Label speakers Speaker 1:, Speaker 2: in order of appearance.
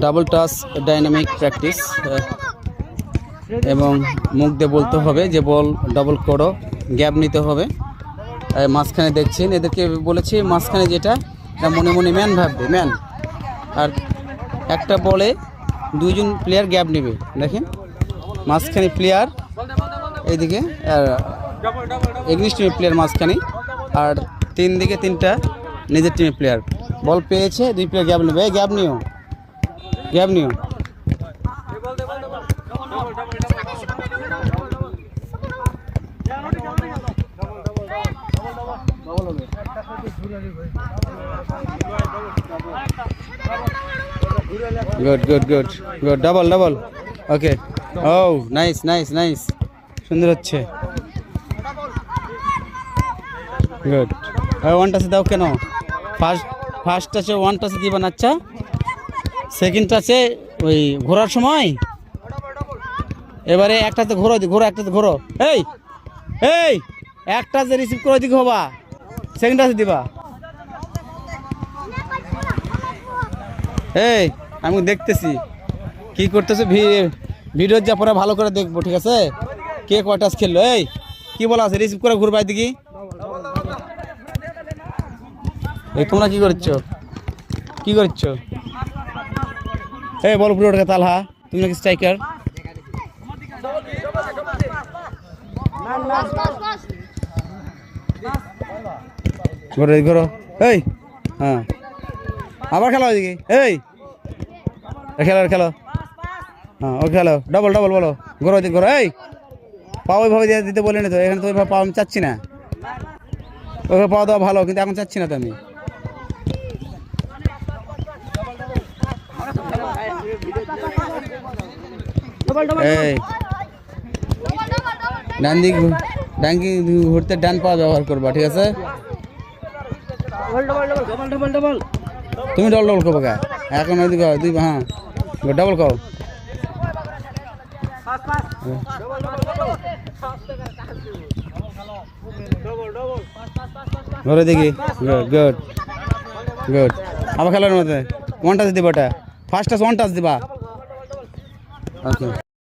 Speaker 1: Double touch dynamic practice এবং মুখ দিয়ে বলতে হবে যে বল ডাবল করো, গ্যাপ নিতে হবে। মাঝখানে দেখছেন এদেরকে বলেছি মাঝখানে যেটা মনে মনে ম্যান ভাববে, ম্যান। আর একটা বলে দুইজন প্লেয়ার গ্যাপ নেবে। দেখেন মাঝখানে প্লেয়ার এইদিকে, আর এগনিস্ট টিমের প্লেয়ার মাঝখানে, আর তিন দিকে তিনটা নিজের টিমের প্লেয়ার। বল পেয়েছে, দুই প্লেয়ার গ্যাপ নেবে। গ্যাপ নিও, গ্যাপ নিও। Good good good good, double double. Okay, ও নাইস নাইস নাইস, সুন্দর হচ্ছে। গুড। ওয়ান টাচে দাও কেন? ফার্স্ট টাচে ওয়ান টাচে দিবা না? আচ্ছা, সেকেন্ড টাচে ওই ঘোরার সময় এবারে একটাতে ঘোরো, ঘোরো একটাতে ঘোরো। এই এই একটা যে রিসিভ করে দিকে হবা, সেকেন্ড টাচে দিবা। এই আমি দেখতেছি কি করতেছে, ভিডিও যা পরে ভালো করে দেখবো, ঠিক আছে? কে কয় টাচ খেললো? এই কি বলা আছে, রিসিভ করে ঘুরবা দিকে। এই তোমরা কি করছো, কি করছো? এই বল পুরো ওটাকে তালহা, তুমি নাকি স্ট্রাইকার? ঘুরো ঘুরো। এই হ্যাঁ, আবার খেলো ওইদিকে। এই খেলো খেলো, হ্যাঁ ও খেলো, ডবল ডবল বলো, ঘোরো দিকে ঘোরো। এই পাও ওইভাবে দিতে বলে নি তো, এখানে তো ওইভাবে পাওয়া আমি চাচ্ছি না। ওইভাবে পাওয়া দেওয়া ভালো, কিন্তু এখন চাচ্ছি না তো আমি। এই ডান দিক ঘুরতে ডান পা ব্যবহার করবা, ঠিক আছে? তুমি ডবল ডবল করবো কা এখন? ওইদিকে দুই, হ্যাঁ ডবল কও। ঘরে দেখি। Good good good. আবার খেলার মধ্যে ওয়ান টাচ দিবা, ফার্স্ট টাচ ওয়ান টাচ দিবা। ওকে।